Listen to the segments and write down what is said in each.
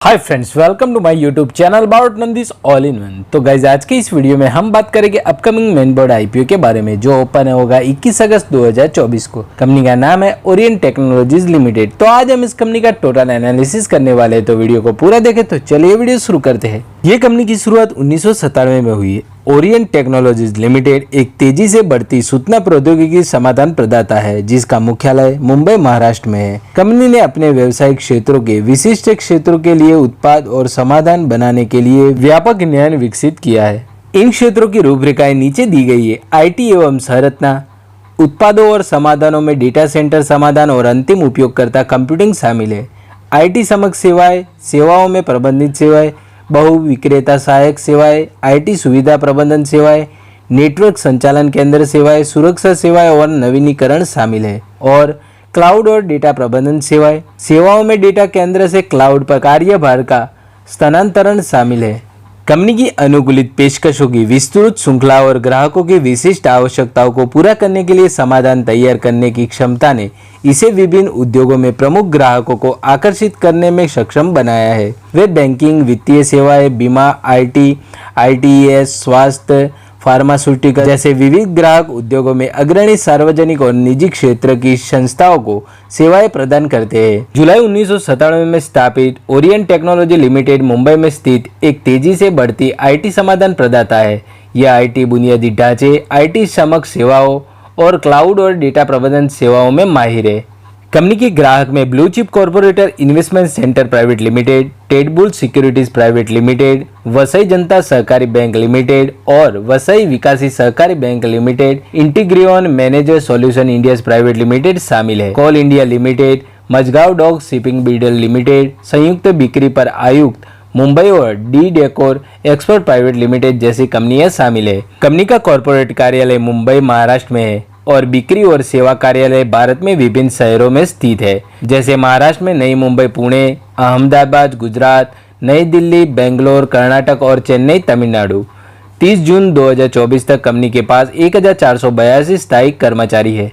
Hi friends, welcome to my YouTube channel about नंदिस all in one. तो guys आज की इस वीडियो में हम बात करेंगे अपकमिंग मेन बोर्ड आईपीओ के बारे में जो ओपन होगा 21 अगस्त 2024 को। कंपनी का नाम है ओरिएंट टेक्नोलॉजीज लिमिटेड। तो आज हम इस कंपनी का टोटल एनालिसिस करने वाले हैं, तो वीडियो को पूरा देखें। तो चलिए वीडियो शुरू करते हैं। ये कंपनी की शुरुआत 1997 में हुई है। ओरिएंट टेक्नोलॉजीज लिमिटेड एक तेजी से बढ़ती सूचना प्रौद्योगिकी समाधान प्रदाता है जिसका मुख्यालय मुंबई महाराष्ट्र में है। कंपनी ने अपने व्यवसायिक क्षेत्रों के विशिष्ट क्षेत्रों के लिए उत्पाद और समाधान बनाने के लिए व्यापक ज्ञान विकसित किया है। इन क्षेत्रों की रूपरेखाएं नीचे दी गई है। आईटी एवं संरचना उत्पादों और समाधानों में डेटा सेंटर समाधान और अंतिम उपयोगकर्ता कंप्यूटिंग शामिल है। आईटी समग्र सेवाएं, सेवाओं में प्रबंधित सेवाएं, बहु विक्रेता सहायक सेवाएं, आईटी सुविधा प्रबंधन सेवाएं, नेटवर्क संचालन केंद्र सेवाएं, सुरक्षा सेवाएं और नवीनीकरण शामिल है। और क्लाउड और डेटा प्रबंधन सेवाएं, सेवाओं में डेटा केंद्र से क्लाउड पर कार्यभार का स्थानांतरण शामिल है। कंपनी की अनुकूलित पेशकशों की विस्तृत श्रृंखला और ग्राहकों की विशिष्ट आवश्यकताओं को पूरा करने के लिए समाधान तैयार करने की क्षमता ने इसे विभिन्न उद्योगों में प्रमुख ग्राहकों को आकर्षित करने में सक्षम बनाया है। वे बैंकिंग, वित्तीय सेवाएं, बीमा, आईटी, आईटीएस, स्वास्थ्य, फार्मास्यूटिकल जैसे विविध ग्राहक उद्योगों में अग्रणी सार्वजनिक और निजी क्षेत्र की संस्थाओं को सेवाएं प्रदान करते हैं। जुलाई 1997 में स्थापित ओरिएंट टेक्नोलॉजी लिमिटेड मुंबई में स्थित एक तेजी से बढ़ती आईटी समाधान प्रदाता है। यह आईटी बुनियादी ढांचे, आईटी समग्र सेवाओं और क्लाउड और डेटा प्रबंधन सेवाओं में माहिर है। कंपनी के ग्राहक में blue chip corporator investment centre private limited, टेडबुल सिक्योरिटीज प्राइवेट लिमिटेड, वसई जनता सहकारी बैंक लिमिटेड और वसई विकासी सहकारी bank limited, Integreon manager solution India private limited शामिल है। Coal India limited, Mazagaon dock shipping builder limited, संयुक्त बिक्री पर आयुक्त मुंबई और D decor expert private limited जैसी कंपनियां शामिल है। कंपनी का कॉर्पोरेट कार्यालय मुंबई महाराष्ट्र में है और बिक्री और सेवा कार्यालय भारत में विभिन्न शहरों में स्थित है, जैसे महाराष्ट्र में नई मुंबई, पुणे, अहमदाबाद गुजरात, नई दिल्ली, बेंगलोर कर्नाटक और चेन्नई तमिलनाडु। 30 जून 2024 तक कंपनी के पास 1482 स्थायी कर्मचारी है।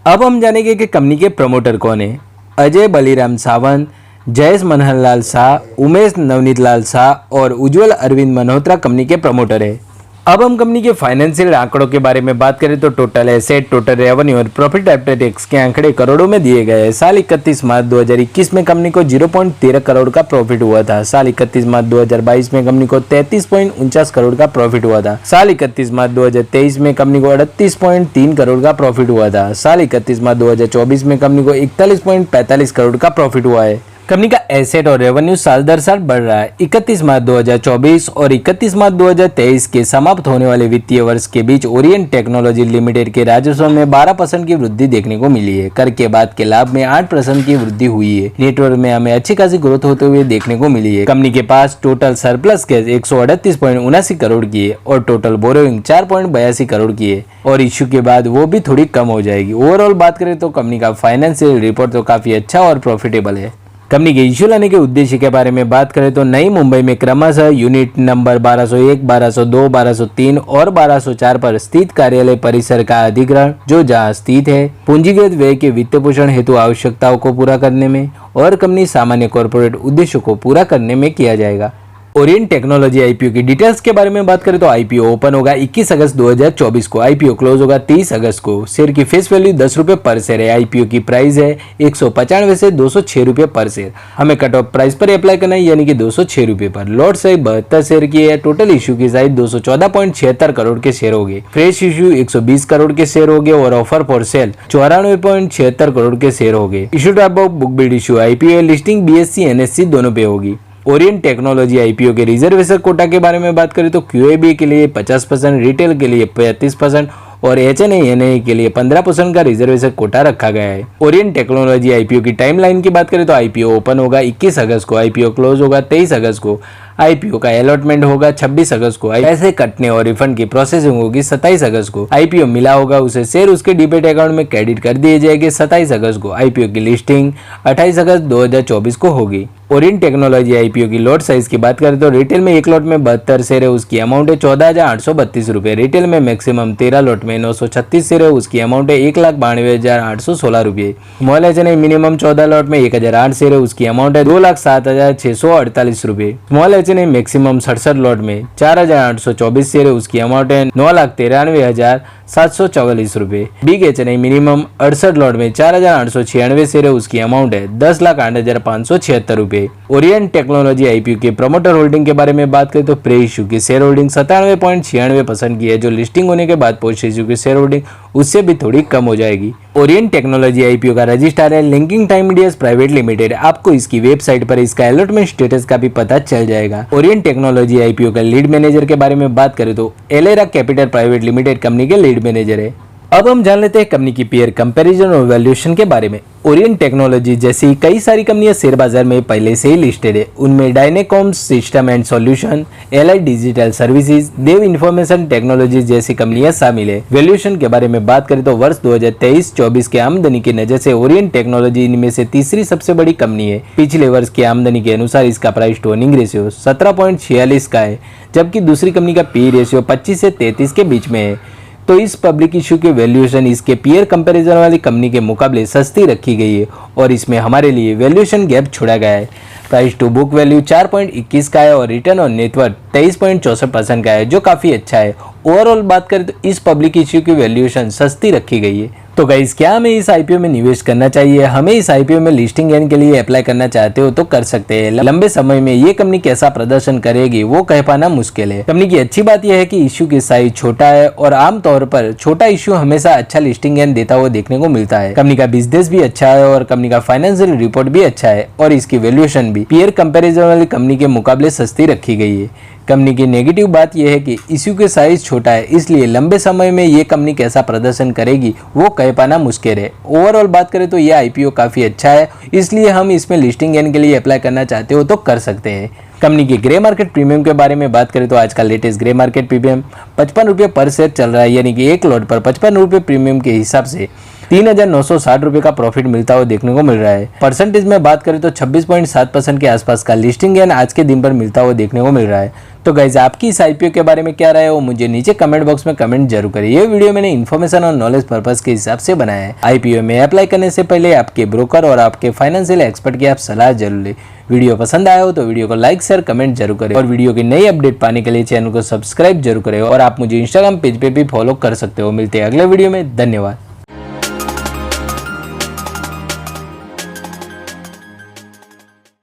अब हम जानेंगे कि कंपनी के प्रमोटर कौन है। अजय बलिराम सावंत, जयेश मनहरलाल शाह, उमेश नवनीत लाल शाह और उज्जवल अरविंद मल्होत्रा कंपनी के प्रमोटर है। अब हम कंपनी के फाइनेंशियल आंकड़ों के बारे में बात करें तो टोटल एसेट, टोटल रेवेन्यू और प्रॉफिट आफ्टर टैक्स के आंकड़े करोड़ों में दिए गए हैं। साल 31 मार्च 2021 में कंपनी को 0.13 करोड़ का प्रॉफिट हुआ था। साल 31 मार्च 2022 में कंपनी को 33.49 करोड़ का प्रॉफिट हुआ था। साल 31 मार्च 2023 में कंपनी को 38.3 करोड़ का प्रॉफिट हुआ था। साल 31 मार्च 2024 में कंपनी को 41.45 करोड़ का प्रॉफिट हुआ है। कंपनी का एसेट और रेवेन्यू साल दर साल बढ़ रहा है। 31 मार्च 2024 और 31 मार्च 2023 के समाप्त होने वाले वित्तीय वर्ष के बीच ओरिएंट टेक्नोलॉजी लिमिटेड के राजस्व में 12% की वृद्धि देखने को मिली है। कर के बाद के लाभ में 8% की वृद्धि हुई है। नेटवर्क में हमें अच्छी खासी ग्रोथ होते हुए देखने को मिली है। कंपनी के पास टोटल सरप्लस कैश 138.79 करोड़ की है और टोटल बोरोइंग 4.82 करोड़ की है और इश्यू के बाद वो भी थोड़ी कम हो जाएगी। ओवरऑल बात करें तो कंपनी का फाइनेंशियल रिपोर्ट तो काफी अच्छा और प्रॉफिटेबल है। कंपनी के इश्यू लाने के उद्देश्य के बारे में बात करें तो नई मुंबई में क्रमशः यूनिट नंबर 1201, 1202, 1203 और 1204 पर स्थित कार्यालय परिसर का अधिग्रहण जो जहां स्थित है पूंजीगत व्यय के वित्त पोषण हेतु आवश्यकताओं को पूरा करने में और कंपनी सामान्य कॉर्पोरेट उद्देश्यों को पूरा करने में किया जाएगा। ओरिएंट टेक्नोलॉजी आईपीओ की डिटेल्स के बारे में बात करें तो आईपीओ ओपन होगा 21 अगस्त 2024 को। आईपीओ क्लोज होगा 30 अगस्त को। शेयर की फेस वैल्यू 10 रुपये पर शेयर है। आईपीओ की प्राइस है 195 से 206 रुपये पर शेयर। हमें कट ऑफ प्राइस पर अप्लाई करना है यानी कि 206 रुपये पर। लॉट साइज 72 शेयर की है। टोटल इश्यू की साइज 214.76 करोड़ के शेयर हो गए। फ्रेश इश्यू 120 करोड़ के शेयर हो गए और ऑफर फॉर सेल 94.76 करोड़ के शेयर हो गए। Issue type of book build issue IPO listing BSc NSC दोनों पे होगी। ओरिएंट टेक्नोलॉजी आईपीओ के रिजर्वेशन कोटा के बारे में बात करें तो क्यूएबी के लिए 50%, रिटेल के लिए 35% और एचएनए के लिए 15% का रिजर्वेशन कोटा रखा गया है। ओरिएंट टेक्नोलॉजी आईपीओ की टाइमलाइन की बात करें तो आईपीओ ओपन होगा 21 अगस्त को। आईपीओ क्लोज होगा 23 अगस्त को। आईपीओ का अलॉटमेंट होगा 26 अगस्त को। पैसे कटने और रिफंड की प्रोसेसिंग होगी 27 अगस्त को। आईपीओ मिला होगा उसे शेयर उसके डीमेट अकाउंट में क्रेडिट कर दिए जाएंगे 27 अगस्त को। आईपीओ की लिस्टिंग 28 अगस्त 2024 को होगी। ओरिएंट टेक्नोलॉजी आईपीओ की लॉट साइज की बात करें तो रिटेल में एक लॉट में 72 शेयर है, उसकी अमाउंट है 14,832 रुपए। रिटेल में मैक्सिमम 13 लॉट में 936 शेयर है, उसकी अमाउंट है 1,92,816 रुपए। स्मॉल एचएनआई मिनिमम 14 लॉट में 1,008 शेयर है, उसकी अमाउंट है 2,07,648 रुपए। स्मॉल एचएनआई मैक्सिमम 67 लॉट में 4,824 शेयर है, उसकी अमाउंट है 9,93,744 रुपए। बिग एचएनआई मिनिमम 68 लॉट में 4,896 शेयर है, उसकी अमाउंट है 10,08,576 रुपए। ओरिएंट टेक्नोलॉजी आईपीओ के प्रमोटर होल्डिंग के बारे में बात करें तो प्री इश्यू की शेयर होल्डिंग 97.96% की है, जो लिस्टिंग होने के बाद पोस्ट इश्यू की शेयर होल्डिंग उससे भी थोड़ी कम हो जाएगी। ओरिएंट टेक्नोलॉजी आईपीओ का रजिस्ट्रार है linking time India private limited. आपको इसकी वेबसाइट पर इसका अलॉटमेंट स्टेटस का भी पता चल जाएगा। ओरिएंट टेक्नोलॉजी आईपीओ का लीड मैनेजर के बारे में बात करें तो एलेरा कैपिटल प्राइवेट लिमिटेड कंपनी के लीड मैनेजर है। अब हम जान लेते हैं कंपनी की पेयर कंपैरिजन और वैल्यूएशन के बारे में। ओरिएंट टेक्नोलॉजी जैसी कई सारी कंपनियां शेयर बाजार में पहले से ही लिस्टेड है। उनमें Dynacons system and solution, allied digital services, Dev information technology जैसी कंपनियां शामिल है। वैल्यूएशन के बारे में बात करें तो वर्ष 2023-24 के आमदनी की नजर से ओरिएंट टेक्नोलॉजी इनमें से तीसरी सबसे बड़ी कंपनी है। पिछले वर्ष की आमदनी के अनुसार इसका प्राइस टू अर्निंग रेशियो 17.46 का है, जबकि दूसरी कंपनी का पी रेशियो 25 से 33 के बीच में है। तो इस पब्लिक इश्यू की वैल्यूएशन इसके पीयर कंपैरिजन वाली कंपनी के मुकाबले सस्ती रखी गई है और इसमें हमारे लिए वैल्यूएशन गैप छोड़ा गया है। प्राइस टू बुक वैल्यू 4.21 का है और रिटर्न ऑन नेटवर्थ 23.64% का है, जो काफी अच्छा है। ओवरऑल बात करें तो इस पब्लिक इश्यू की वैल्यूएशन सस्ती रखी गई है। तो गाइस, क्या हमें इस आईपीओ में निवेश करना चाहिए? हमें इस आईपीओ में लिस्टिंग गेन के लिए अप्लाई करना चाहते हो तो कर सकते हैं। लंबे समय में ये कंपनी कैसा प्रदर्शन करेगी वो कह पाना मुश्किल है। कंपनी की अच्छी बात यह है कि इश्यू की साइज छोटा है और आमतौर पर छोटा इश्यू हमेशा अच्छा लिस्टिंग गेन देता हुआ देखने को मिलता है। कंपनी का बिजनेस भी अच्छा है और कंपनी का फाइनेंशियल रिपोर्ट भी अच्छा है और इसकी वैल्यूएशन भी पीयर कंपैरिजन वाली कंपनी के मुकाबले सस्ती रखी गई है। कंपनी की नेगेटिव बात यह है कि इश्यू के साइज छोटा है, इसलिए लंबे समय में ये कंपनी कैसा प्रदर्शन करेगी वो कह पाना मुश्किल है। ओवरऑल बात करें तो ये आईपीओ काफी अच्छा है, इसलिए हम इसमें लिस्टिंग गेन के लिए अप्लाई करना चाहते हो तो कर सकते हैं। कंपनी के ग्रे मार्केट प्रीमियम के बारे में बात करें तो आज का लेटेस्ट ग्रे मार्केट प्रीमियम 55 रुपये पर शेयर चल रहा है, यानी कि एक लॉट पर 55 रुपये प्रीमियम के हिसाब से 3,960 रुपये का प्रॉफिट मिलता हुआ देखने को मिल रहा है। परसेंटेज में बात करें तो 26.7% के आसपास का लिस्टिंग गेन आज के दिन पर मिलता हुआ देखने को मिल रहा है। तो गाइज, आपकी इस आईपीओ के बारे में क्या राय है वो मुझे नीचे कमेंट बॉक्स में कमेंट जरूर करें। ये वीडियो मैंने इन्फॉर्मेशन और नॉलेज पर्पस के हिसाब से बनाया है। आईपीओ में अप्लाई करने से पहले आपके ब्रोकर और आपके फाइनेंशियल एक्सपर्ट की आप सलाह जरूर लें। वीडियो पसंद आया हो तो वीडियो को लाइक शेयर कमेंट जरूर करें और वीडियो की नई अपडेट पाने के लिए चैनल को सब्सक्राइब जरूर करें और आप मुझे इंस्टाग्राम पेज पे भी फॉलो कर सकते हो। मिलते हैं अगले वीडियो में, धन्यवाद।